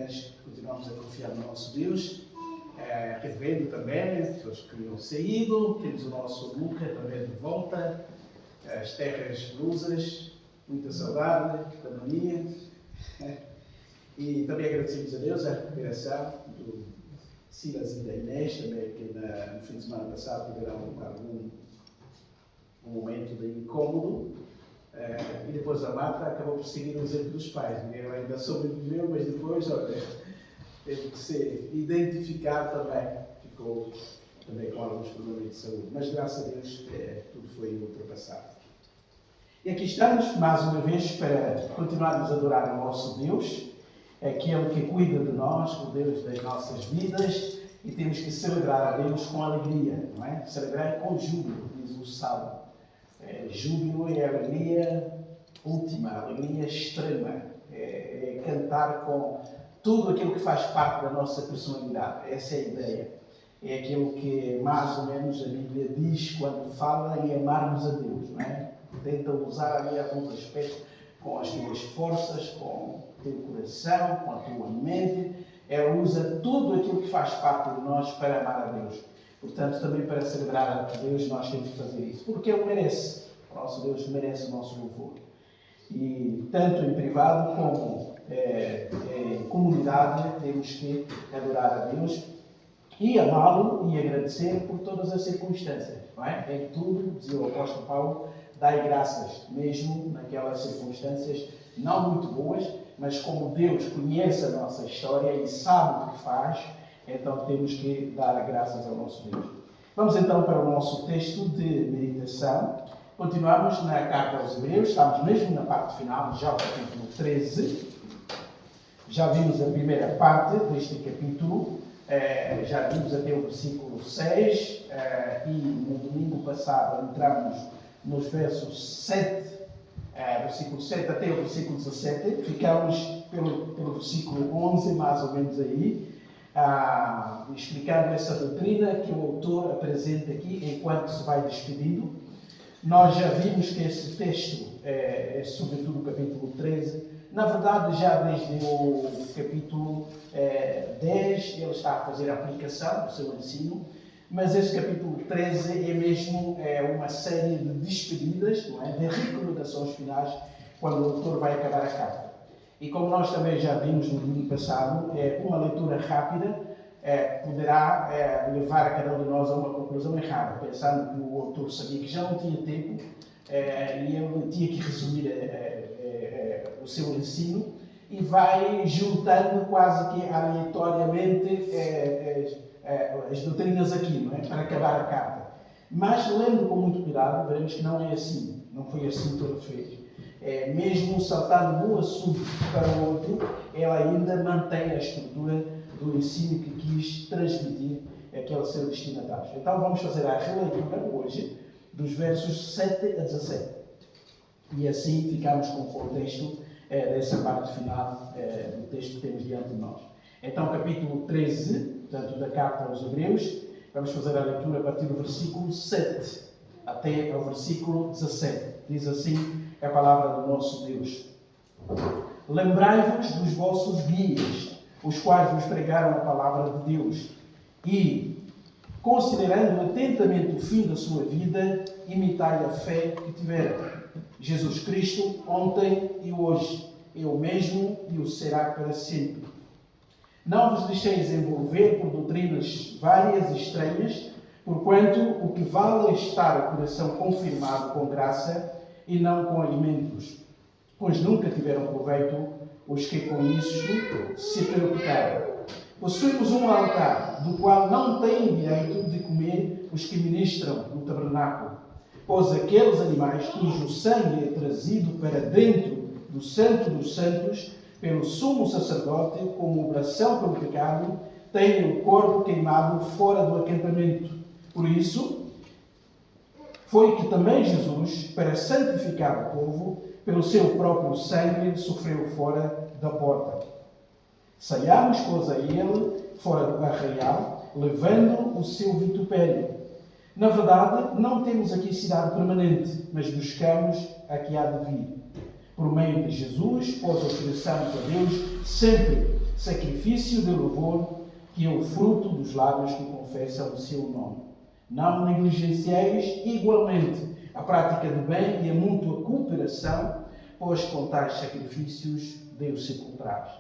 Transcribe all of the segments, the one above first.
mas continuamos a confiar no nosso Deus. Revendo também os que tinham saído, temos o nosso Luca também de volta, as terras lusas, muita saudade, pandemia. E também agradecemos a Deus a recuperação do Silas e da Inês, também que no fim de semana passado tiveram um momento de incômodo. E depois a Marta acabou por seguir o exemplo dos pais. Ela ainda sobreviveu, mas depois, olha, teve que ser identificado também. Ficou também com alguns problemas de saúde. Mas graças a Deus tudo foi ultrapassado. E aqui estamos, mais uma vez, para continuarmos a adorar o nosso Deus, aquele que cuida de nós, o Deus das nossas vidas, e temos que celebrar a Deus com alegria, não é? Celebrar com júbilo, diz o Salmo. Júbilo é a alegria última, a alegria extrema, é cantar com tudo aquilo que faz parte da nossa personalidade. Essa é a ideia. É aquilo que mais ou menos a Bíblia diz quando fala em amarmos a Deus, não é? Tenta usar ali alguns aspectos com as tuas forças, com o teu coração, com a tua mente. Ela usa tudo aquilo que faz parte de nós para amar a Deus. Portanto, também para celebrar a Deus nós temos que fazer isso. Porque Ele merece. O nosso Deus merece o nosso louvor. E tanto em privado como em comunidade temos que adorar a Deus e amá-lo e agradecer por todas as circunstâncias. Não é? Em tudo, dizia o apóstolo Paulo, dai graças, mesmo naquelas circunstâncias não muito boas, mas como Deus conhece a nossa história e sabe o que faz, então temos que dar graças ao nosso Deus. Vamos então para o nosso texto de meditação. Continuamos na carta aos Hebreus, estamos mesmo na parte final, já o capítulo 13. Já vimos a primeira parte deste capítulo, já vimos até o versículo 6, e no domingo passado entramos nos versos 7, versículo 7 até o versículo 17, ficamos pelo versículo 11, mais ou menos aí, explicando essa doutrina que o autor apresenta aqui enquanto se vai despedindo. Nós já vimos que esse texto, sobretudo o capítulo 13, na verdade já desde o capítulo 10 ele está a fazer a aplicação do seu ensino, mas esse capítulo 13 é mesmo uma série de despedidas, não é? De recomendações finais, quando o autor vai acabar a carta. E como nós também já vimos no domingo passado, uma leitura rápida poderá levar a cada um de nós a uma conclusão errada, pensando que o autor sabia que já não tinha tempo e ele tinha que resumir o seu ensino e vai juntando quase que aleatoriamente as doutrinas aqui, não é? Para acabar a carta. Mas, lendo com muito cuidado, veremos que não é assim. Não foi assim que ele fez. Mesmo saltando de um assunto para o outro, ela ainda mantém a estrutura do ensino que quis transmitir aquele seu destinatário. Então, vamos fazer a releitura hoje dos versos 7 a 17. E assim ficamos com o contexto dessa parte final do texto que temos diante de nós. Então, capítulo 13, portanto, da carta aos Hebreus, vamos fazer a leitura a partir do versículo 7 até ao versículo 17. Diz assim a palavra do nosso Deus. Lembrai-vos dos vossos guias, os quais vos pregaram a palavra de Deus, e, considerando atentamente o fim da sua vida, imitai a fé que tiveram. Jesus Cristo, ontem e hoje, é o mesmo e o será para sempre. Não vos deixeis envolver por doutrinas várias e estranhas, porquanto o que vale é estar o coração confirmado com graça e não com alimentos, pois nunca tiveram proveito os que com isso se preocuparam. Possuímos um altar, do qual não têm direito de comer os que ministram no tabernáculo, pois aqueles animais cujo sangue é trazido para dentro do Santo dos Santos pelo sumo sacerdote como oração pelo pecado, têm o corpo queimado fora do acampamento. Por isso, foi que também Jesus, para santificar o povo, pelo seu próprio sangue, sofreu fora da porta. Saiamos, pois, a ele, fora do arraial, levando o seu vitupério. Na verdade, não temos aqui cidade permanente, mas buscamos a que há de vir. Por meio de Jesus, pois ofereçamos a Deus sempre sacrifício de louvor, que é o fruto dos lábios que confessam o seu nome. Não negligencieis igualmente a prática do bem e a mútua cooperação, pois com tais sacrifícios Deus se compraz.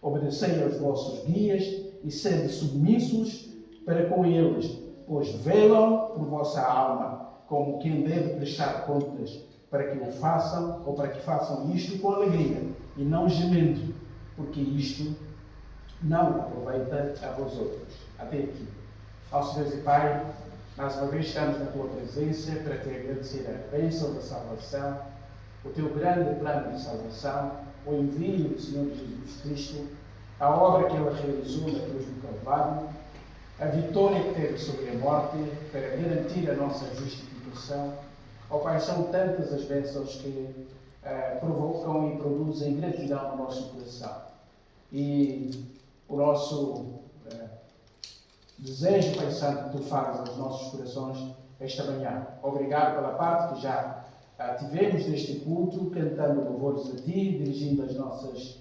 Obedecei aos vossos guias e sede submissos para com eles, pois velam por vossa alma, como quem deve prestar contas, para que o façam, ou para que façam isto com alegria e não gemendo, porque isto não aproveita a vós outros. Até aqui. Nosso Deus e Pai, mais uma vez estamos na Tua presença para Te agradecer a bênção da salvação, o Teu grande plano de salvação, o envio do Senhor Jesus Cristo, a obra que Ele realizou na cruz do Calvário, a vitória que teve sobre a morte para garantir a nossa justificação. Ó Pai, são tantas as bênçãos que provocam e produzem gratidão no nosso coração. E o nosso desejo, Pai Santo, que Tu falas aos nossos corações esta manhã. Obrigado pela parte que já tivemos neste culto, cantando louvores a Ti, dirigindo as nossas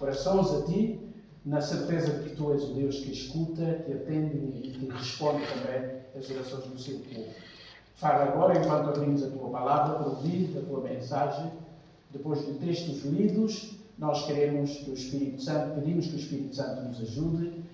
orações a Ti, na certeza de que Tu és o Deus que escuta, que atende e que responde também às orações do Seu povo. Fala agora, enquanto abrimos a Tua palavra, para ouvir a Tua mensagem. Depois de textos lidos, nós queremos que o Espírito Santo, pedimos que o Espírito Santo nos ajude,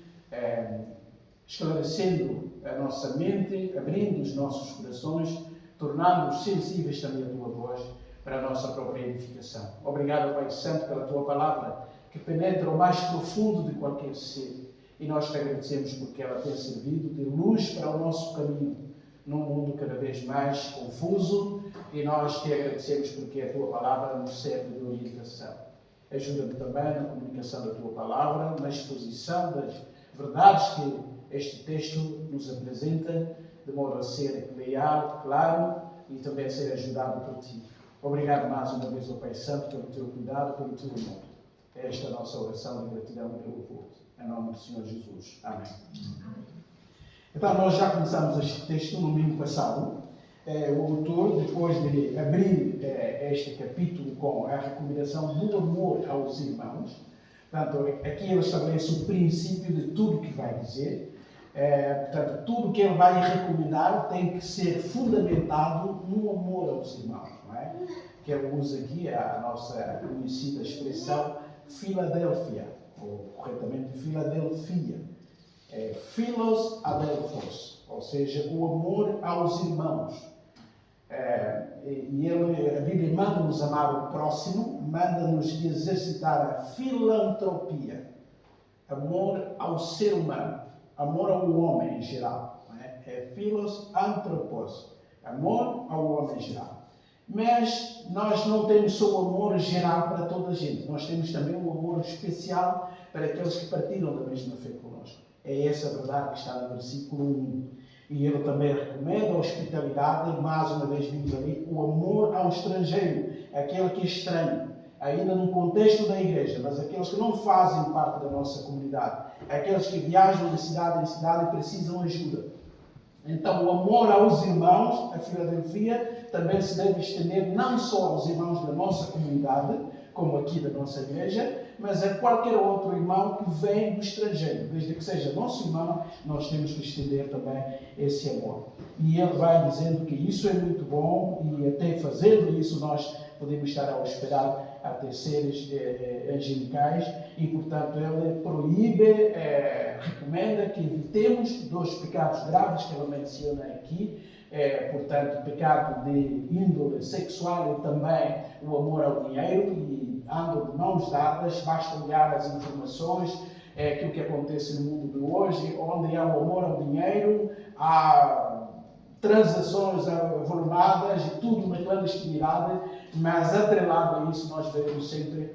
esclarecendo a nossa mente, abrindo os nossos corações, tornando-os sensíveis também à Tua voz, para a nossa própria edificação. Obrigado, Pai Santo, pela Tua palavra, que penetra o mais profundo de qualquer ser. E nós Te agradecemos porque ela tem servido de luz para o nosso caminho, num mundo cada vez mais confuso, e nós Te agradecemos porque a Tua palavra nos serve de orientação. Ajuda-me também na comunicação da Tua palavra, na exposição das verdades que este texto nos apresenta, de modo a ser leal, claro e também a ser ajudado por Ti. Obrigado mais uma vez, ó Pai Santo, pelo Teu cuidado, pelo Teu amor. Esta é a nossa oração de gratidão e louvor. Em nome do Senhor Jesus. Amém. Então, nós já começamos este texto no domingo passado. O autor, depois de abrir este capítulo com a recomendação do amor aos irmãos, portanto, aqui ele estabelece o princípio de tudo que vai dizer. Portanto, tudo que ele vai recomendar tem que ser fundamentado no amor aos irmãos, não é? Que ele usa aqui a nossa conhecida expressão Filadélfia, ou corretamente Filadelfia. Philos adelphos, ou seja, o amor aos irmãos. E a Bíblia manda-nos amar o próximo, manda-nos exercitar a filantropia, amor ao ser humano, amor ao homem em geral. Philos anthropos, amor ao homem em geral. Mas nós não temos só o amor geral para toda a gente, nós temos também um amor especial para aqueles que partilham da mesma fé conosco. É essa a verdade que está no versículo 1. E ele também recomenda a hospitalidade, e mais uma vez vimos ali o amor ao estrangeiro, aquele que é estranho, ainda no contexto da igreja, mas aqueles que não fazem parte da nossa comunidade, aqueles que viajam de cidade em cidade e precisam ajuda. Então, o amor aos irmãos, a Filadelfia, também se deve estender não só aos irmãos da nossa comunidade, como aqui da nossa igreja, mas a qualquer outro irmão que vem do estrangeiro. Desde que seja nosso irmão, nós temos que estender também esse amor. E ele vai dizendo que isso é muito bom e até fazendo isso nós podemos estar a esperar até seres angelicais e, portanto, ele proíbe, recomenda que evitemos dois pecados graves que ele menciona aqui, portanto, pecado de índole sexual e também o amor ao dinheiro, e andam de mãos dadas. Basta olhar as informações, aquilo que acontece no mundo de hoje, onde há o amor ao dinheiro, há transações volumadas e tudo na clandestinidade, mas atrelado a isso nós vemos sempre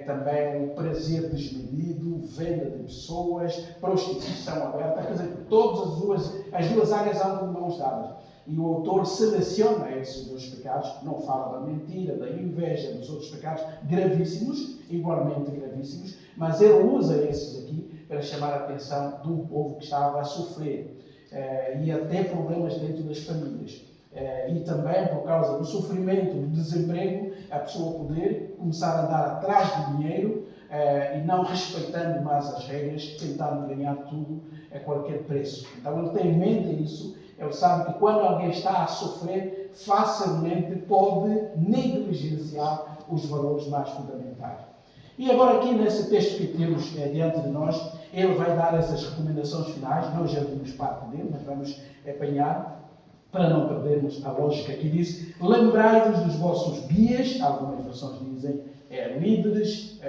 também o prazer desmedido, venda de pessoas, prostituição aberta, quer dizer, todas as duas áreas andam de mãos dadas. E o autor seleciona esses dois pecados, não fala da mentira, da inveja, dos outros pecados gravíssimos, igualmente gravíssimos, mas ele usa esses aqui para chamar a atenção do povo que estava a sofrer. E até problemas dentro das famílias. E também por causa do sofrimento, do desemprego, a pessoa poder começar a andar atrás do dinheiro, e não respeitando mais as regras, tentando ganhar tudo a qualquer preço. Então ele tem em mente isso, ele sabe que quando alguém está a sofrer, facilmente pode negligenciar os valores mais fundamentais. E agora aqui nesse texto que temos diante de nós, ele vai dar essas recomendações finais, nós já vimos parte dele, mas vamos apanhar para não perdermos a lógica que diz: lembrai-vos dos vossos guias, algumas versões dizem líderes,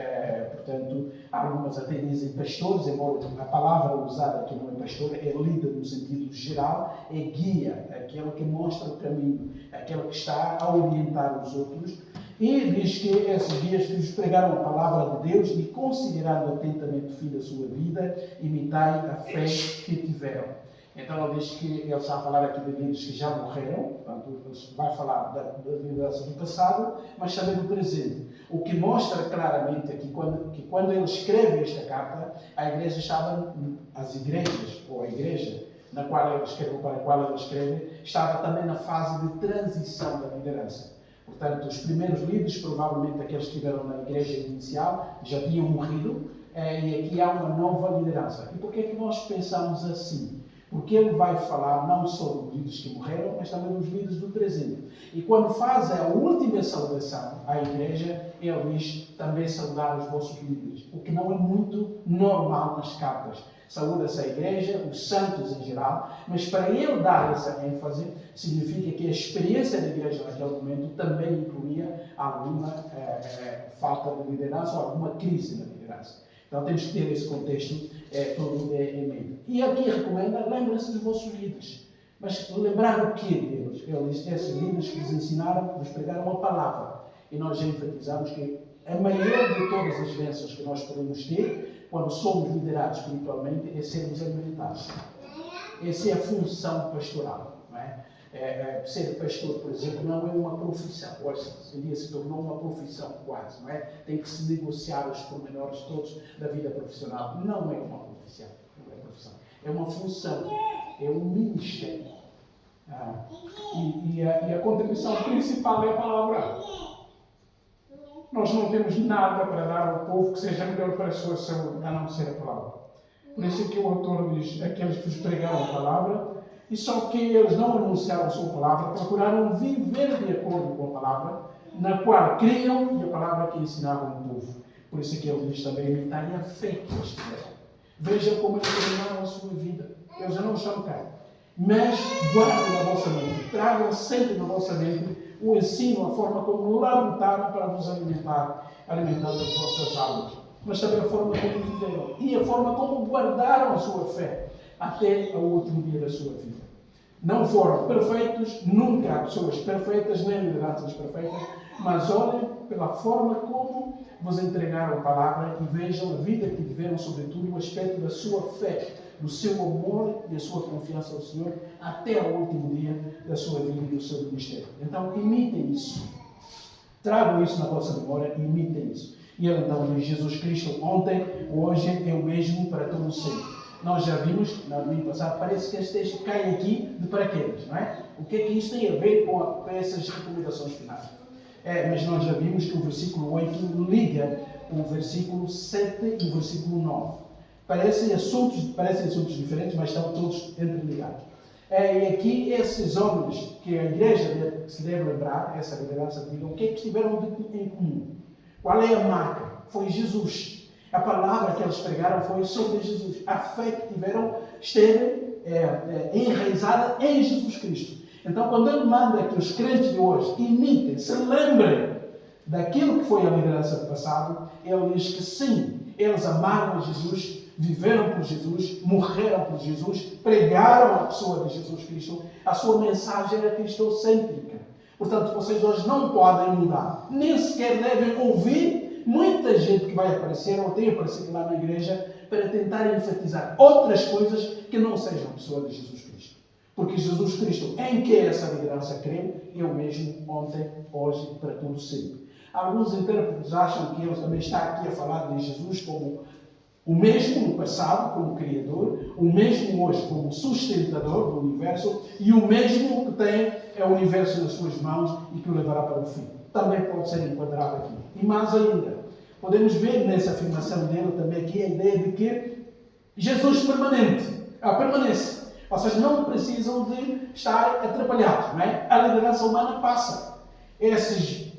portanto, algumas até dizem pastores, embora a palavra usada aqui não é pastor, é líder no sentido geral, é guia, aquele que mostra o caminho, aquele que está a orientar os outros. E diz que esses guias vos pregaram a palavra de Deus e, considerando atentamente o fim da sua vida, imitai a fé que tiveram. Então ele diz que ele está a falar aqui de líderes que já morreram, portanto, ele vai falar da liderança do passado, mas também do presente. O que mostra claramente aqui que quando ele escreve esta carta, a igreja estava, as igrejas, ou a igreja na qual ele escreve, para a qual ele escreve, estava também na fase de transição da liderança. Portanto, os primeiros líderes, provavelmente aqueles que estiveram na igreja inicial, já tinham morrido, e aqui há uma nova liderança. E por que é que nós pensamos assim? Porque ele vai falar não só dos líderes que morreram, mas também dos líderes do presente. E quando faz a última saudação à igreja, ele diz também saudar os vossos líderes, o que não é muito normal nas cartas. Saúda-se a igreja, os santos em geral, mas para ele dar essa ênfase, significa que a experiência da igreja naquele momento também incluía alguma falta de liderança ou alguma crise na liderança. Então temos que ter esse contexto todo em mente. E aqui recomenda, lembrem-se dos vossos líderes. Mas lembrar o quê deles? Ele diz, esses líderes que vos ensinaram, vos pregaram a palavra. E nós já enfatizamos que a maior de todas as bênçãos que nós podemos ter, quando somos liderados espiritualmente, é sermos alimentados. Essa é a função pastoral. Não é? Ser pastor, por exemplo, não é uma profissão. Hoje em dia se tornou uma profissão quase. Não é? Tem que se negociar os pormenores todos da vida profissional. Não é uma profissão. Não é profissão. É uma função. É um ministério. E a contribuição principal é a palavra. Nós não temos nada para dar ao povo que seja melhor para a sua saúde, a não ser a palavra. Por isso é que o autor diz, aqueles que vos pregaram a palavra, e só que eles não anunciaram a sua palavra, procuraram viver de acordo com a palavra, na qual criam, e a palavra que ensinavam o povo. Por isso é que ele diz também, imitai a fé que eles tiveram. Veja como eles terminaram a sua vida. Eles já não estão cá. Mas guardem na vossa mente, tragam sempre na vossa mente o ensino, a forma como lamentaram para vos alimentar as vossas almas, mas também a forma como viveram e a forma como guardaram a sua fé até o último dia da sua vida. Não foram perfeitos, nunca há pessoas perfeitas, nem lideranças perfeitas, mas olhem pela forma como vos entregaram a palavra e vejam a vida que viveram, sobretudo o aspecto da sua fé, do seu amor e a sua confiança ao Senhor até ao último dia da sua vida e do seu ministério. Então, imitem isso. Tragam isso na vossa memória e imitem isso. E ele então diz, Jesus Cristo ontem, hoje é o mesmo para todo sempre. Nós já vimos, no domingo passado, parece que este texto cai aqui de paraquedas, não é? O que é que isto tem a ver com essas recomendações finais? Mas nós já vimos que o versículo 8 liga o versículo 7 e o versículo 9. Parecem assuntos diferentes, mas estão todos interligados. E aqui, esses homens que a igreja se deve lembrar, essa liderança antiga, o que é que tiveram em comum? Qual é a marca? Foi Jesus. A palavra que eles pregaram foi sobre Jesus. A fé que tiveram esteve enraizada em Jesus Cristo. Então, quando ele manda que os crentes de hoje imitem, se lembrem daquilo que foi a liderança do passado, ele diz que sim, eles amaram a Jesus, viveram por Jesus, morreram por Jesus, pregaram a pessoa de Jesus Cristo, a sua mensagem era cristocêntrica. Portanto, vocês hoje não podem mudar, nem sequer devem ouvir muita gente que vai aparecer, ou tem aparecido lá na igreja, para tentar enfatizar outras coisas que não sejam a pessoa de Jesus Cristo. Porque Jesus Cristo, em que essa liderança crê, é o mesmo ontem, hoje e para todo sempre. Alguns intérpretes acham que ele também está aqui a falar de Jesus como o mesmo no passado, como Criador, o mesmo hoje como sustentador do universo e o mesmo que tem o universo nas suas mãos e que o levará para o fim. Também pode ser enquadrado aqui. E mais ainda, podemos ver nessa afirmação dele também aqui a ideia de que Jesus permanece. Ou seja, não precisam de estar atrapalhados, não é? A liderança humana passa. Esses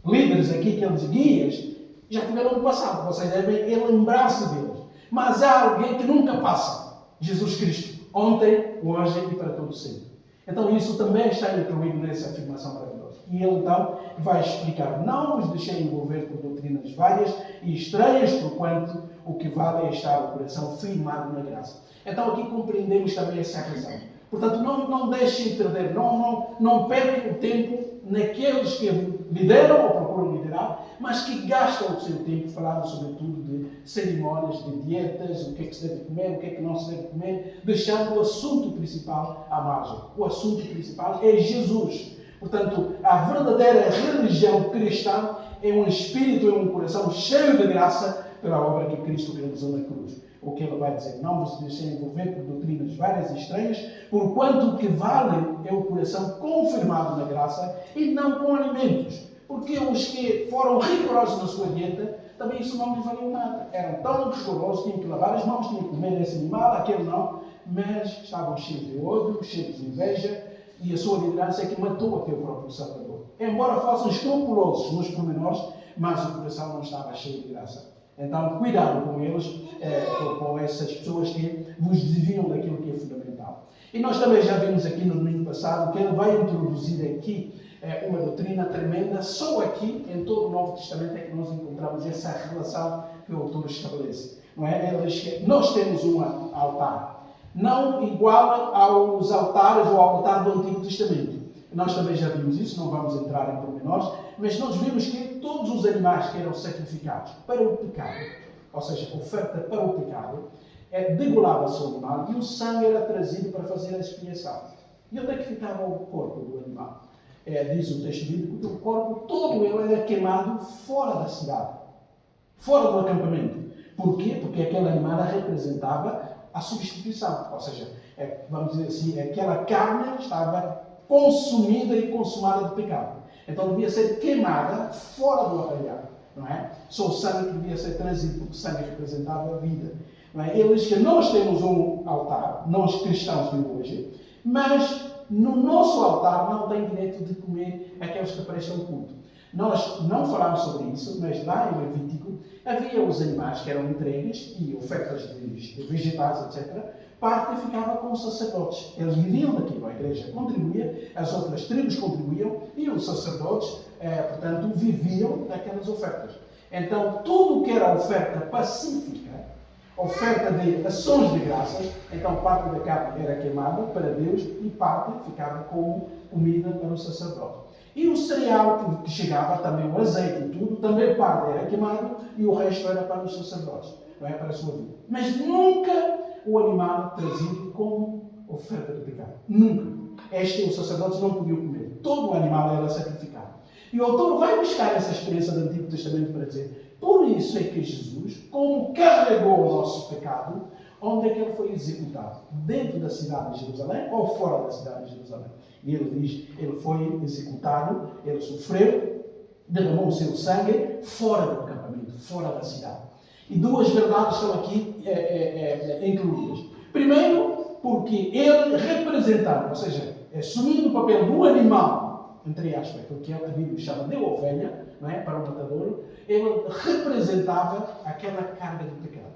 líderes aqui, aqueles guias, já tiveram no passado, vocês devem lembrar-se deles. Mas há alguém que nunca passa, Jesus Cristo, ontem, hoje e para todo sempre. Então isso também está incluído nessa afirmação maravilhosa. E ele então vai explicar: não vos deixei envolver por doutrinas várias e estranhas, porquanto o que vale é estar o coração firmado na graça. Então aqui compreendemos também essa razão. Portanto, não deixem perder, não percam o tempo naqueles que lideram ou procuram liderar, mas que gastam o seu tempo falando sobretudo de cerimónias, de dietas, o que é que se deve comer, o que é que não se deve comer, deixando o assunto principal à margem. O assunto principal é Jesus. Portanto, a verdadeira religião cristã é um espírito, é um coração cheio de graça pela obra que Cristo realizou na cruz. O que ele vai dizer: não vos deixem envolver por doutrinas várias e estranhas, porquanto o que vale é o coração confirmado na graça e não com alimentos. Porque os que foram rigorosos na sua dieta, também isso não lhes valia nada. Eram tão rigorosos, tinham que lavar as mãos, tinham que comer esse animal, aquele não, mas estavam cheios de ódio, cheios de inveja, e a sua liderança é que matou até o próprio Salvador. Embora fossem escrupulosos nos pormenores, mas o coração não estava cheio de graça. Então, cuidado com eles, com essas pessoas que vos desviam daquilo que é fundamental. E nós também já vimos aqui no domingo passado que ele vai introduzir aqui uma doutrina tremenda. Só aqui, em todo o Novo Testamento, é que nós encontramos essa relação que o autor estabelece. Não é? Ele diz que nós temos um altar, não igual aos altares ou ao altar do Antigo Testamento. Nós também já vimos isso, não vamos entrar em pormenores, mas nós vimos que todos os animais que eram sacrificados para o pecado, ou seja, oferta para o pecado, degolava-se o animal e o sangue era trazido para fazer a expiação. E onde é que ficava o corpo do animal? Diz o texto bíblico que o corpo todo ele era queimado fora da cidade, fora do acampamento. Porquê? Porque aquele animal representava a substituição, ou seja, vamos dizer assim, aquela carne estava consumida e consumada de pecado. Então devia ser queimada fora do arraial, não é? Só o sangue que devia ser trazido, porque o sangue representava a vida. Não é? Ele diz que nós temos um altar, nós cristãos de hoje, mas no nosso altar não tem direito de comer aqueles que prestam culto. Nós não falamos sobre isso, mas lá em Levítico havia os animais que eram entregues e ofertas de vegetais, etc. Parte ficava com os sacerdotes. Eles viviam daquilo, a igreja contribuía, as outras tribos contribuíam e os sacerdotes, portanto, viviam daquelas ofertas. Então, tudo o que era oferta pacífica, oferta de ações de graças, então parte da carne era queimada para Deus e parte ficava como comida para o sacerdote. E o cereal que chegava, também o azeite e tudo, também parte era queimado e o resto era para os sacerdotes, não é? Para a sua vida. Mas nunca o animal trazido como oferta de pecado. Nunca. Os sacerdotes não podiam comer. Todo o animal era sacrificado. E o autor vai buscar essa experiência do Antigo Testamento para dizer: por isso é que Jesus, como carregou o nosso pecado, onde é que ele foi executado? Dentro da cidade de Jerusalém ou fora da cidade de Jerusalém? E ele diz, ele foi executado, ele sofreu, derramou o seu sangue fora do acampamento, fora da cidade. E duas verdades estão aqui incluídas. Primeiro, porque ele representava, ou seja, assumindo o papel do animal, entre aspas, porque a Bíblia chama de ovelha, não é? Para o matadouro, ele representava aquela carga de pecado.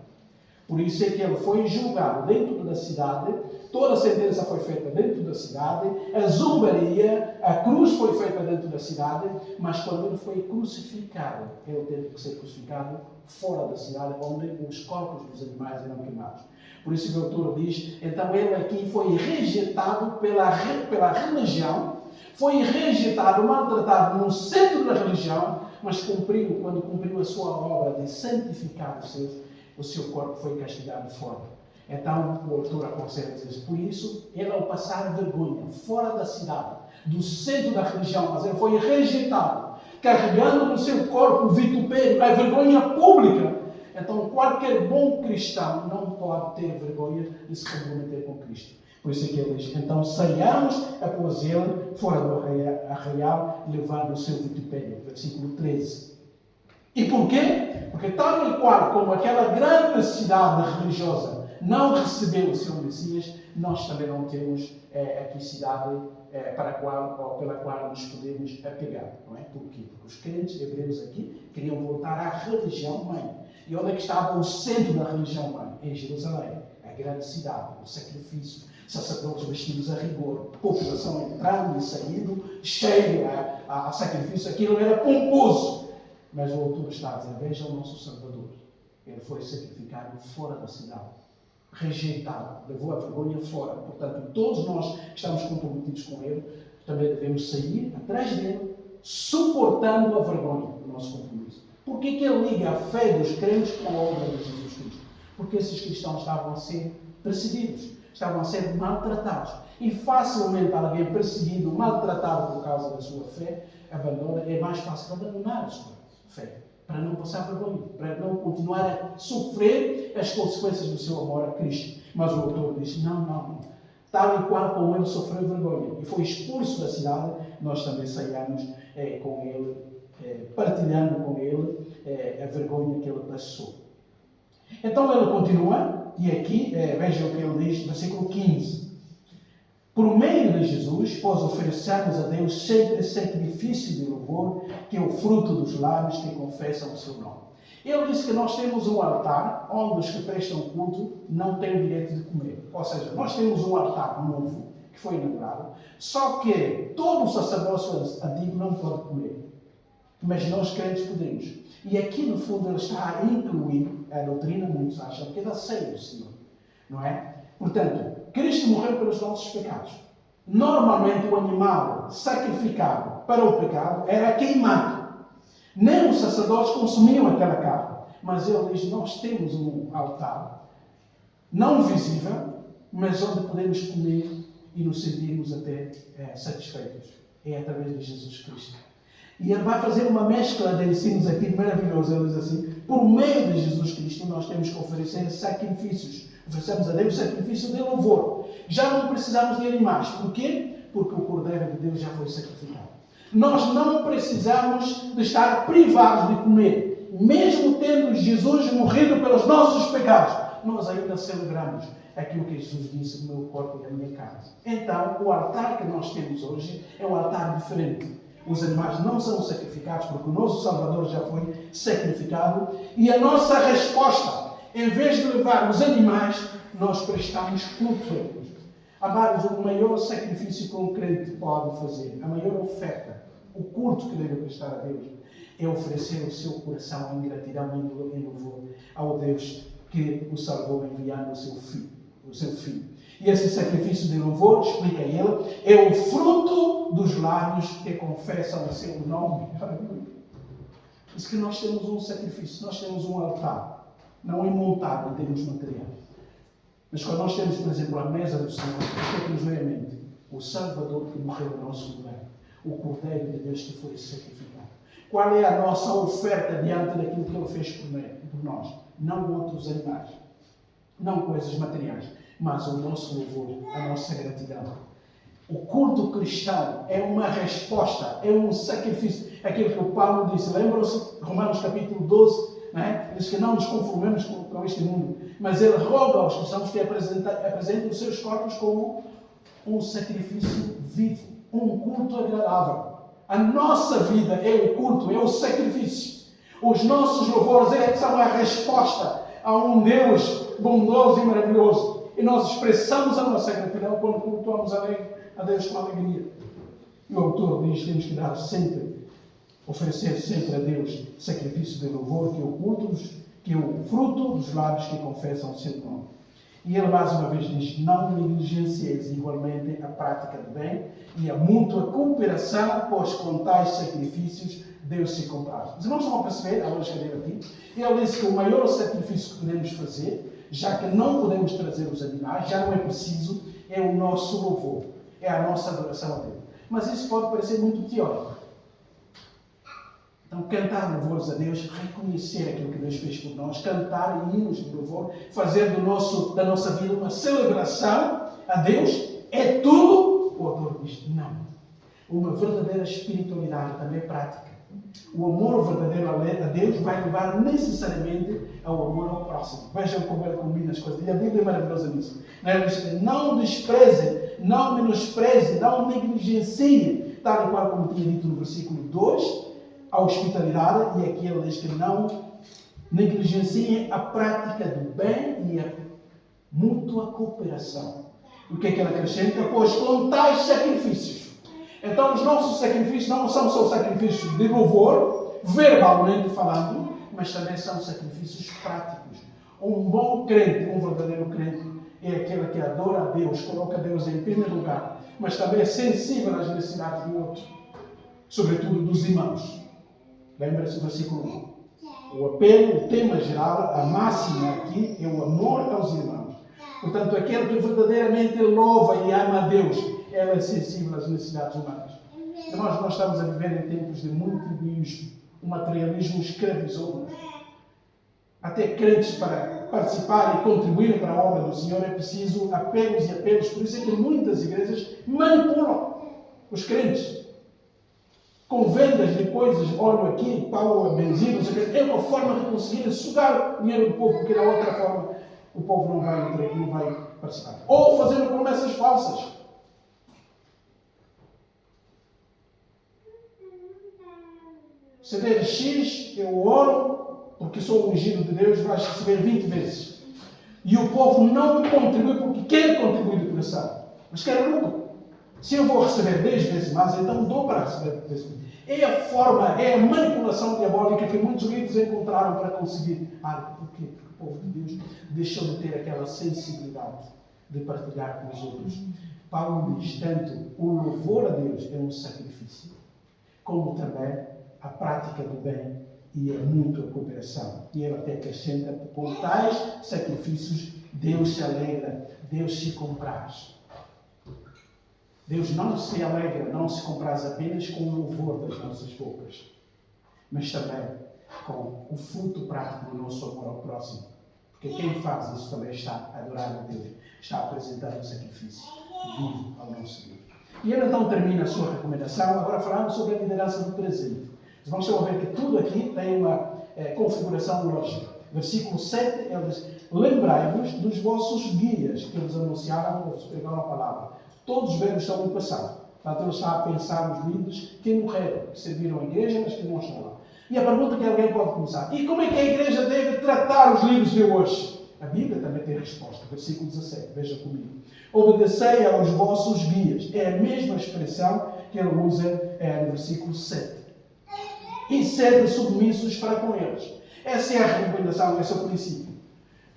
Por isso é que ele foi julgado dentro da cidade, toda a sentença foi feita dentro da cidade, a zombaria, a cruz foi feita dentro da cidade, mas quando ele foi crucificado, ele teve que ser crucificado fora da cidade, onde os corpos dos animais eram queimados. Por isso que o autor diz, então ele aqui foi rejeitado pela religião, foi rejeitado, maltratado no centro da religião, mas quando cumpriu a sua obra de santificar os seus, o seu corpo foi castigado fora. Então o autor aconselha dizer: por isso, ele ao passar vergonha fora da cidade, do centro da religião, mas ele foi rejeitado, carregando no seu corpo o vitupério, a vergonha pública. Então qualquer bom cristão não pode ter vergonha de se comprometer com Cristo. Por isso é que ele diz: então saiamos após ele, fora do arraial, levando o seu vitupério. Versículo 13. E porquê? Porque tal e qual como aquela grande cidade religiosa não recebeu o seu Messias, nós também não temos aqui cidade pela qual nos podemos apegar. Não é? Por quê? Porque os crentes hebreus aqui queriam voltar à religião mãe. E onde é que estava o centro da religião mãe? Em Jerusalém, a grande cidade, o sacrifício, sacerdotes vestidos a rigor, população entrando e saindo, cheio a sacrifício. Aquilo era pomposo. Mas o autor está a dizer, veja o nosso Salvador. Ele foi sacrificado fora da cidade, rejeitado, levou a vergonha fora. Portanto, todos nós que estamos comprometidos com Ele, também devemos sair atrás dele, suportando a vergonha do nosso compromisso. Por que ele liga a fé dos crentes com a obra de Jesus Cristo? Porque esses cristãos estavam a ser perseguidos, estavam a ser maltratados. E facilmente alguém perseguido, maltratado por causa da sua fé, é mais fácil abandonar a sua fé, para não passar vergonha, para não continuar a sofrer as consequências do seu amor a Cristo. Mas o autor diz, não. Tal e qual como ele sofreu vergonha e foi expulso da cidade, nós também saiamos com ele, partilhando com ele a vergonha que ele passou. Então ele continua, e aqui, vejam o que ele diz, versículo 15. Por meio de Jesus, pois oferecemos a Deus sempre sacrifício de louvor, que é o fruto dos lábios que confessam o seu nome. Ele disse que nós temos um altar onde os que prestam culto não têm o direito de comer. Ou seja, nós temos um altar novo, que foi inaugurado, só que todo o sacerdócio antigo não pode comer. Mas nós crentes podemos. E aqui, no fundo, ele está a incluir a doutrina, muitos acham, que é da ceia do Senhor. Não é? Portanto, Cristo morreu pelos nossos pecados. Normalmente, o animal sacrificado para o pecado era queimado. Nem os sacerdotes consumiam aquela carne. Mas ele diz, nós temos um altar, não visível, mas onde podemos comer e nos sentirmos até satisfeitos. É através de Jesus Cristo. E ele vai fazer uma mescla de ensinos aqui maravilhosa. Ele diz assim, por meio de Jesus Cristo, nós temos que oferecer sacrifícios. Oferecemos a Deus sacrifício de louvor. Já não precisamos de animais. Por quê? Porque o Cordeiro de Deus já foi sacrificado. Nós não precisamos de estar privados de comer. Mesmo tendo Jesus morrido pelos nossos pecados, nós ainda celebramos aquilo que Jesus disse, o meu corpo e a minha carne. Então, o altar que nós temos hoje é um altar diferente. Os animais não são sacrificados porque o nosso Salvador já foi sacrificado. E a nossa resposta, em vez de levar os animais, nós prestamos culto a Deus. Amados, o maior sacrifício que um crente pode fazer, a maior oferta, o culto que deve prestar a Deus, é oferecer o seu coração em gratidão e em louvor ao Deus que o salvou enviando o seu filho. E esse sacrifício de louvor, explica ele, é o fruto dos lábios que confessam o seu nome. Diz que nós temos um sacrifício, nós temos um altar, não é montado em termos materiais. Mas quando nós temos, por exemplo, a mesa do Senhor, o que é que nos vem à mente? O Salvador que morreu no nosso lugar, o Cordeiro de Deus que foi sacrificado. Qual é a nossa oferta diante daquilo que Ele fez por nós? Não outros animais, não coisas materiais, mas o nosso louvor, a nossa gratidão. O culto cristão é uma resposta, é um sacrifício. Aquilo que o Paulo disse, lembram-se? Romanos capítulo 12, né? Diz que não nos conformemos com este mundo, mas ele roga aos cristãos que apresentem os seus corpos como um sacrifício vivo, um culto agradável. A nossa vida é o culto, é o sacrifício. Os nossos louvores são a resposta a um Deus bondoso e maravilhoso. E nós expressamos a nossa gratidão quando cultuamos a Deus com alegria. E o autor diz que temos que dar sempre, oferecer sempre a Deus sacrifício de louvor, que é o culto, que é o fruto dos lábios que confessam o seu nome. E ele mais uma vez diz, não negligencieis igualmente a prática do bem e a mútua cooperação, pois com tais sacrifícios Deus se compraz. Os irmãos estão a perceber, ao escrever aqui, ele disse que o maior sacrifício que podemos fazer, já que não podemos trazer os animais, já não é preciso, é o nosso louvor, é a nossa adoração a Deus. Mas isso pode parecer muito teórico. Então, cantar louvores a Deus, reconhecer aquilo que Deus fez por nós, cantar hinos de louvor, fazer da nossa vida uma celebração a Deus, é tudo. O autor diz, não. Uma verdadeira espiritualidade também é prática. O amor verdadeiro a Deus vai levar necessariamente ao amor ao próximo. Vejam como ele combina as coisas. E a Bíblia é maravilhosa nisso. Não despreze, não menospreze, não negligencie, tal e qual como tinha dito no versículo 2, a hospitalidade, e aqui ele diz que não negligenciem a prática do bem e a mútua cooperação. O que é que ele acrescenta? Pois com tais sacrifícios. Então os nossos sacrifícios não são só sacrifícios de louvor, verbalmente falando, mas também são sacrifícios práticos. Um bom crente, um verdadeiro crente, é aquele que adora a Deus, coloca Deus em primeiro lugar, mas também é sensível às necessidades do outro, sobretudo dos irmãos. Lembra-se do versículo 1. O apelo, o tema geral, a máxima aqui é o amor aos irmãos. Portanto, aquele que verdadeiramente louva e ama a Deus, ela é sensível às necessidades humanas. Nós estamos a viver em tempos de muito egoísmo. O materialismo escravizou. Até crentes, para participarem e contribuírem para a obra do Senhor, é preciso apelos e apelos. Por isso é que muitas igrejas manipulam os crentes com vendas de coisas. Olha aqui, Paulo, benzina, é uma forma de conseguir sugar o dinheiro do povo, porque da outra forma o povo não vai participar. Ou fazendo promessas falsas. Se der X, eu oro, porque sou ungido de Deus, vais receber 20 vezes. E o povo não contribui porque quer contribuir de coração, mas quer lucro. Se eu vou receber 10 vezes mais, então dou para receber 10 vezes mais. É a forma, é a manipulação diabólica que muitos líderes encontraram para conseguir algo. Por quê? Porque o povo de Deus deixou de ter aquela sensibilidade de partilhar com os outros. Paulo diz, tanto o louvor a Deus é um sacrifício, como também a prática do bem e a mútua cooperação. E ele até acrescenta, com tais sacrifícios, Deus se alegra, Deus se compraz. Deus não se alegra, não se compraz apenas com o louvor das nossas bocas, mas também com o fruto prático do nosso amor ao próximo. Porque quem faz isso também está a adorar a Deus, está a apresentar um sacrifício vivo ao nosso Deus. E ele então termina a sua recomendação, agora falando sobre a liderança do presente. Vamos ver que tudo aqui tem uma configuração lógica. Versículo 7, ele diz, lembrai-vos dos vossos guias que vos anunciaram ou vos pregaram a palavra. Todos os verbos estão no passado. Portanto, ele está a pensar nos líderes que morreram, que serviram a igreja, mas que não estão lá. E a pergunta que alguém pode começar, e como é que a igreja deve tratar os líderes de hoje? A Bíblia também tem resposta. Versículo 17, veja comigo. Obedecei aos vossos guias. É a mesma expressão que ele usa no versículo 7. E sede submissos para com eles. Essa é a recomendação, esse é o princípio.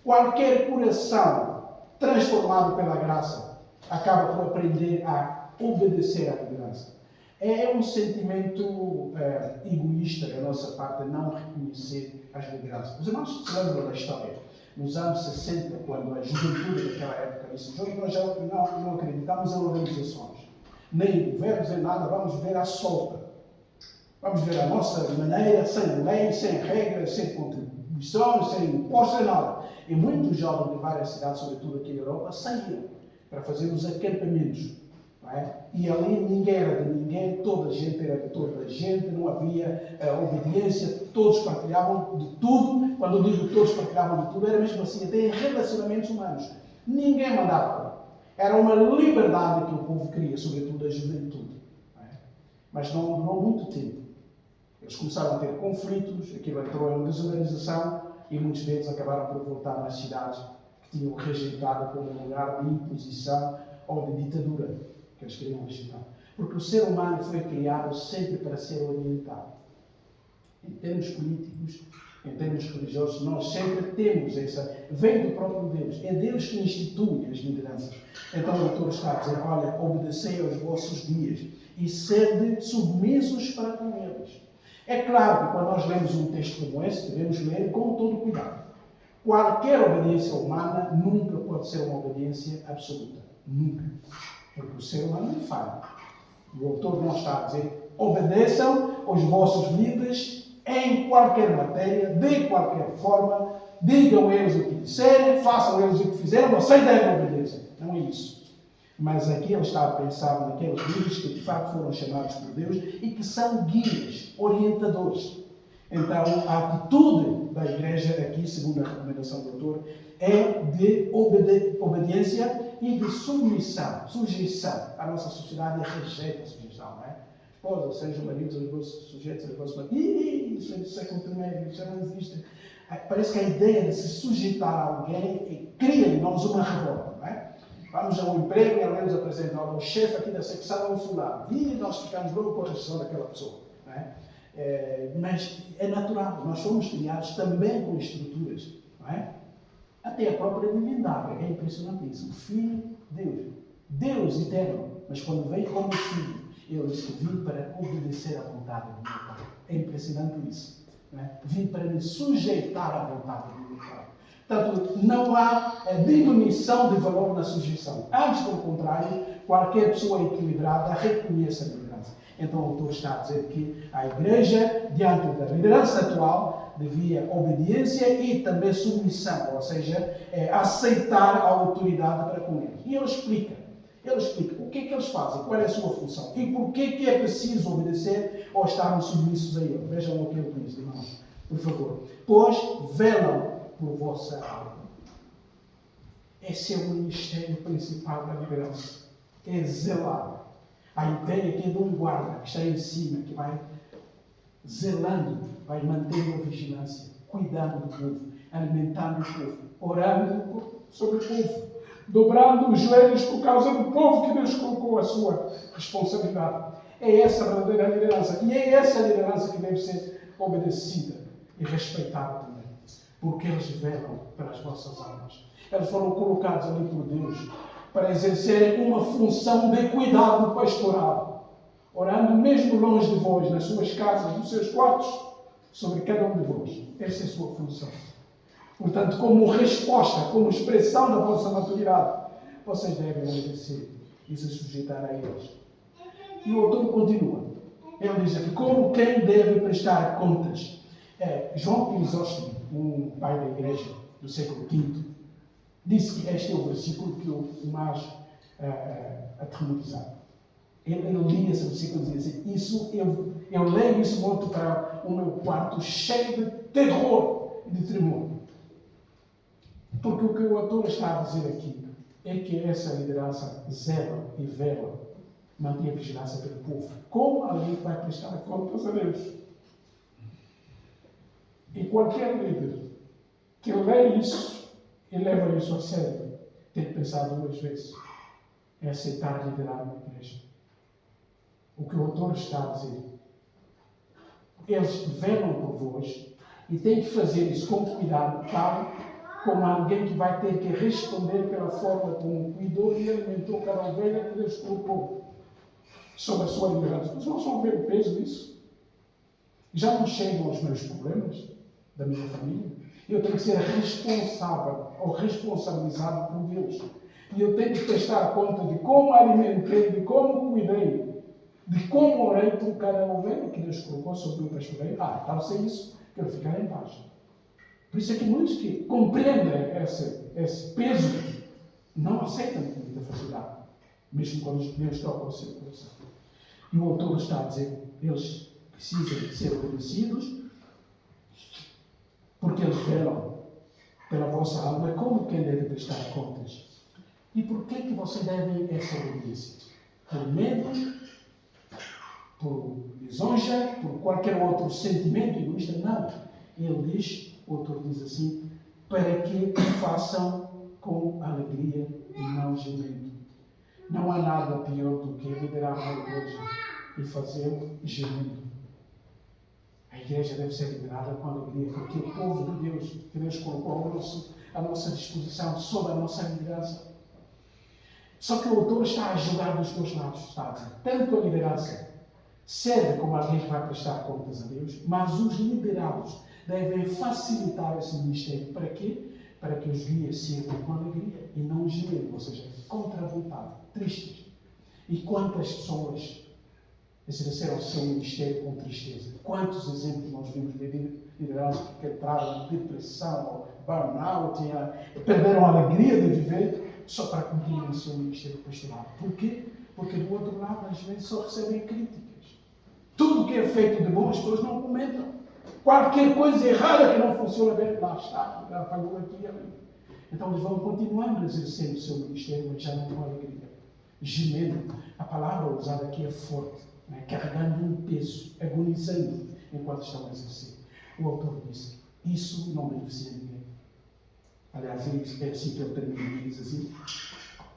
Qualquer coração transformado pela graça acaba por aprender a obedecer à liderança. É um sentimento egoísta da nossa parte não reconhecer as lideranças. Os irmãos se lembram da história. Nos anos 60, quando a juventude daquela época disse, nós já não acreditamos em organizações, nem governos, nem nada, vamos ver à solta. Vamos ver a nossa maneira, sem lei, sem regras, sem contribuições, sem impostos, sem nada. E muitos jovens de várias cidades, sobretudo aqui na Europa, saíram para fazer os acampamentos. Não é? E ali ninguém era de ninguém, toda a gente era de toda a gente, não havia obediência, todos partilhavam de tudo. Quando eu digo todos partilhavam de tudo, era mesmo assim, até em relacionamentos humanos. Ninguém mandava. Era uma liberdade que o povo queria, sobretudo a juventude. Não é? Mas não durou muito tempo. Eles começaram a ter conflitos, aquilo entrou em desorganização e muitos deles acabaram por voltar nas cidades que tinham rejeitado como lugar de imposição ou de ditadura, que eles queriam rejeitar. Porque o ser humano foi criado sempre para ser orientado. Em termos políticos, em termos religiosos, nós sempre temos essa... Vem do próprio Deus. É Deus que institui as lideranças. Então o autor está a dizer, olha, obedecei aos vossos guias e sede submissos para com eles. É claro que quando nós lemos um texto como esse, devemos ler com todo cuidado. Qualquer obediência humana nunca pode ser uma obediência absoluta. Nunca. Porque o ser humano não falha. O autor não está a dizer, obedeçam aos vossos líderes em qualquer matéria, de qualquer forma, digam eles o que disserem, façam eles o que fizeram, vocês devem obedecer. Não é isso. Mas aqui ele está a pensar naqueles líderes que de facto foram chamados por Deus e que são guias, orientadores. Então, a atitude da igreja aqui, segundo a recomendação do autor, é de obediência e de submissão. Sujeição. A nossa sociedade rejeita a sujeição, não é? Esposas, sejam maridos sujeitos aos vossos maridos. Isso é do século I, isso já não existe. Parece que a ideia de se sujeitar a alguém cria em nós uma revolta, não é? Vamos a um emprego e alguém nos apresenta ao chefe aqui da secção é um fulano. E nós ficamos logo com a rejeição daquela pessoa, não é? Mas é natural, nós fomos criados também com estruturas, não é? Até a própria divindade, é impressionante isso. O Filho, Deus eterno, mas quando veio como Filho, ele disse que vim para obedecer à vontade do meu Pai. É impressionante isso, não é? Vim para me sujeitar à vontade do meu Pai. Portanto, não há diminuição de valor na sujeição. Antes, pelo contrário, qualquer pessoa equilibrada reconhece a liderança. Então o autor está a dizer que a igreja, diante da liderança atual, devia obediência e também submissão, ou seja, aceitar a autoridade para com eles. E ele explica o que é que eles fazem, qual é a sua função e por que é preciso obedecer ou estarmos submissos a ele. Vejam o que ele diz, irmãos, por favor. Pois velam por vossa alma. Esse é o ministério principal da liderança. É zelar. A ideia que é de um guarda que está em cima, que vai zelando, vai mantendo a vigilância, cuidando do povo, alimentando o povo, orando sobre o povo, dobrando os joelhos por causa do povo que Deus colocou a sua responsabilidade. É essa a verdadeira liderança. E é essa a liderança que deve ser obedecida e respeitada também. Porque eles velam pelas vossas almas. Eles foram colocados ali por Deus para exercerem uma função de cuidado pastoral, orando mesmo longe de vós, nas suas casas, nos seus quartos, sobre cada um de vós. Essa é a sua função. Portanto, como resposta, como expressão da vossa maturidade, vocês devem obedecer e se sujeitar a eles. E o autor continua. Ele diz aqui, como quem deve prestar contas. João Crisóstomo, um pai da igreja do século V, disse que este é o versículo que o mais aterrorizava. Ele lia esse versículo e dizia assim, eu leio isso muito para o meu quarto cheio de terror e de tremor. Porque o que o autor está a dizer aqui é que essa liderança zela e vela, mantém a vigilância pelo povo. Como alguém vai prestar contas a Deus? E qualquer líder que lê isso e leva isso a sério, tem que pensar duas vezes em aceitar liderar uma igreja. O que o autor está a dizer, eles velam por vós e têm que fazer isso com cuidado, tal como alguém que vai ter que responder pela forma como cuidou e alimentou cada ovelha que Deus colocou sobre a sua liderança. Mas nós vamos ver o peso disso. Já não chegam os meus problemas da minha família. Eu tenho que ser responsável ou responsabilizado por Deus. E eu tenho que prestar conta de como alimentei, de como cuidei, de como orei por cada ovelha que Deus colocou sobre o pastoreio. Então sem isso, quero ficar em paz. Por isso é que muitos que compreendem esse peso não aceitam com muita facilidade, mesmo quando Deus toca o seu coração. E o autor está a dizer, eles precisam ser obedecidos, porque eles velam pela vossa alma como quem deve prestar contas. E por que você deve essa obediência? Por medo, por lisonja, por qualquer outro sentimento egoísta? Não. Ele diz, o autor diz assim, para que o façam com alegria e não gemendo. Não há nada pior do que liderar uma igreja e fazê-lo gemendo. A igreja deve ser liderada com alegria, porque o povo de Deus, que Deus colocou à nossa disposição, sob a nossa liderança. Só que o autor está a jogar dos dois lados, está a dizer, tanto a liderança serve como alguém que vai prestar contas a Deus, mas os liderados devem facilitar esse ministério. Para quê? Para que os guias sirvam com alegria e não gemendo, ou seja, contra a vontade, tristes. E quantas pessoas exerceram o seu ministério com tristeza? Quantos exemplos nós vimos de lideranças que entraram em depressão, burnout, perderam a alegria de viver só para cumprir o seu ministério pastoral. Porquê? Porque do outro lado, às vezes, só recebem críticas. Tudo que é feito de bom, as pessoas não comentam. Qualquer coisa errada que não funciona bem, lá está, já falhou aqui e ali. Então eles vão continuando a exercer o seu ministério, mas já não com alegria. Gemendo. A palavra usada aqui é forte, né? Carregando um peso, agonizando enquanto estão a exercer. O autor disse, isso não beneficia ninguém. Aliás, é assim que ele termina, diz assim,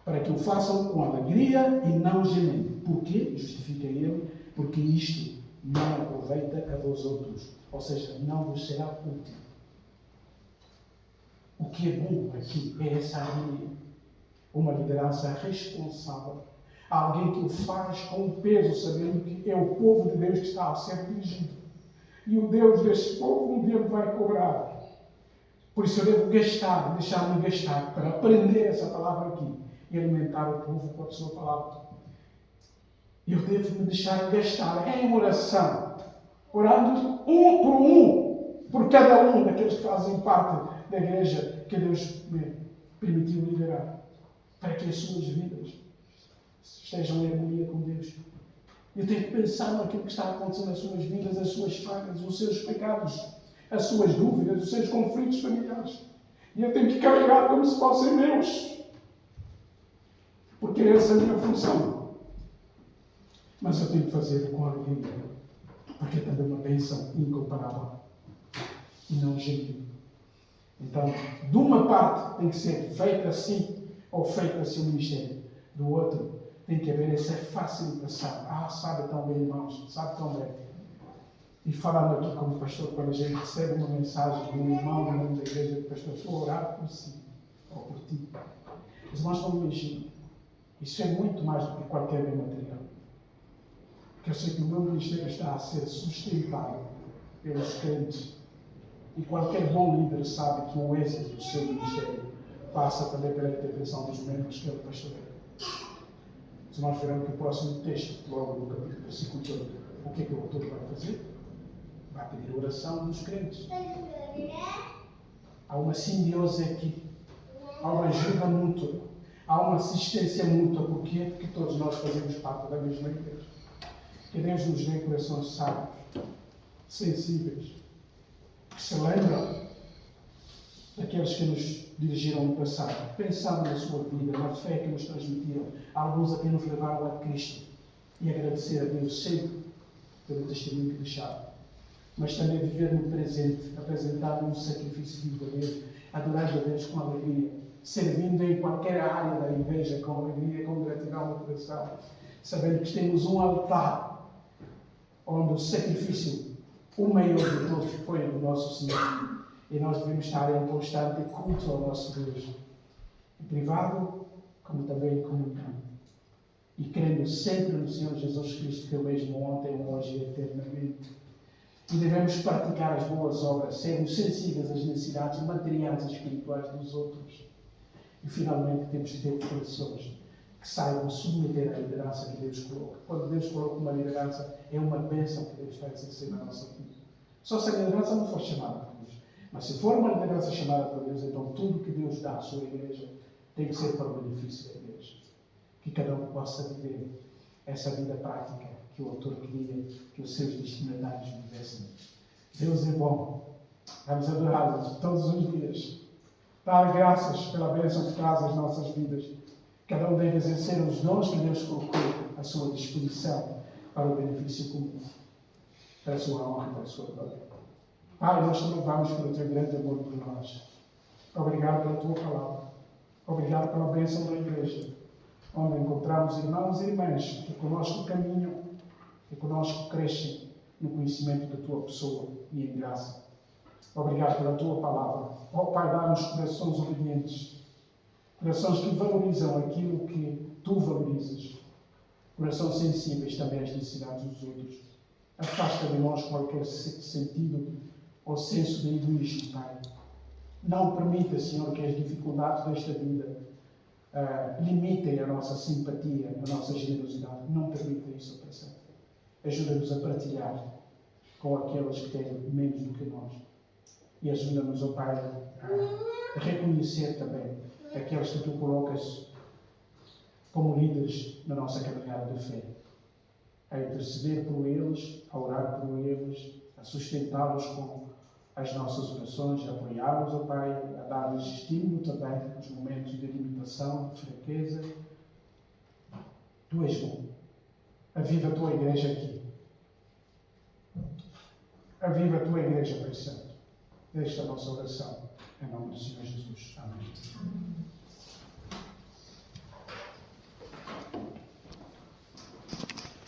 para que o façam com alegria e não gemendo. Porquê? Justifica ele, porque isto não aproveita a vós outros, ou seja, não vos será útil. O que é bom aqui é essa harmonia. Uma liderança responsável. Alguém que o faz com peso, sabendo que é o povo de Deus que está a ser dirigido. E o Deus deste povo um dia me vai cobrar. Por isso eu devo gastar, deixar-me gastar, para aprender essa palavra aqui e alimentar o povo com a sua palavra. Eu devo me deixar gastar em oração, orando por cada um daqueles que fazem parte da igreja que Deus me permitiu liderar, para que as suas vidas estejam em harmonia com Deus. Eu tenho que pensar naquilo que está acontecendo nas suas vidas, as suas falhas, os seus pecados, as suas dúvidas, os seus conflitos familiares. E eu tenho que carregar como se fossem meus. Porque essa é a minha função. Mas eu tenho que fazer com alegria. Porque é também uma bênção incomparável. E não genuína. Então, de uma parte tem que ser feita assim, ou feita assim o ministério. Do outro, tem que haver essa facilitação. Sabe tão bem, irmãos, sabe tão bem. E falando aqui como pastor, quando a gente recebe uma mensagem de um irmão no nome da igreja, do pastor, estou a orar por si, ou por ti. Os irmãos não imaginam. Isso é muito mais do que qualquer bem material. Porque eu sei que o meu ministério está a ser sustentado pelos crentes. E qualquer bom líder sabe que o êxito do seu ministério passa também pela intervenção dos membros que ele pastoreia. Os irmãos verão que o próximo texto, logo no capítulo versículo 8, o que é que o autor vai fazer? Vai pedir oração dos crentes. Há uma simbiose aqui. Há uma ajuda mútua. Há uma assistência mútua. Porquê? Porque todos nós fazemos parte da mesma igreja. Que Deus nos dê corações sábios, sensíveis, que se lembram daqueles que nos dirigiram no passado, pensando na sua vida, na fé que nos transmitiram, alguns a quem nos levaram a Cristo, e agradecer a Deus sempre pelo testemunho que deixaram. Mas também viver no presente, apresentar um sacrifício verdadeiro, adorando a Deus com alegria, servindo em qualquer área da igreja com alegria, com gratidão no coração, sabendo que temos um altar onde o sacrifício, o maior de todos, foi o nosso Senhor. E nós devemos estar em constante culto ao nosso Deus, em privado, como também em comunhão. E crendo sempre no Senhor Jesus Cristo, que é o mesmo ontem, hoje e eternamente. E devemos praticar as boas obras, sermos sensíveis às necessidades materiais e espirituais dos outros. E finalmente temos que ter corações que saibam submeter à liderança que Deus coloca. Quando Deus coloca uma liderança, é uma bênção que Deus está a exercer na nossa vida. Só se a liderança não for chamada por Deus. Mas se for uma liderança chamada por Deus, então tudo que Deus dá à sua igreja tem que ser para o benefício da igreja. Que cada um possa viver essa vida prática que o autor queria que os seus destinatários vivessem. Deus é bom. Vamos adorá-lo todos os dias. Dar graças pela bênção que traz às nossas vidas. Cada um deve exercer os dons que Deus colocou à sua disposição para o benefício comum, para a sua honra e para a sua glória. Pai, nós te louvamos pelo teu grande amor por nós. Obrigado pela tua palavra. Obrigado pela bênção da igreja, onde encontramos irmãos e irmãs que conosco caminham, que conosco crescem no conhecimento da tua pessoa e em graça. Obrigado pela tua palavra. Ó Pai, dá-nos corações obedientes, corações que valorizam aquilo que tu valorizas, corações sensíveis também às necessidades dos outros. Afasta de nós qualquer sentido ou senso de egoísmo, Pai. Não permita, Senhor, que as dificuldades desta vida limitem a nossa simpatia, a nossa generosidade. Não permita isso, Pai Santo. Ajuda-nos a partilhar com aqueles que têm menos do que nós. E ajuda-nos, ó Pai, a reconhecer também aqueles que tu colocas como líderes na nossa caminhada de fé, a interceder por eles, a orar por eles, a sustentá-los com as nossas orações, a apoiá-los, ó Pai, a dar-lhes estímulo também nos momentos de limitação, de fraqueza. Tu és bom. Aviva a tua igreja aqui. Aviva a tua igreja, Pai Santo. Esta é a nossa oração. Em nome do Senhor Jesus. Amém.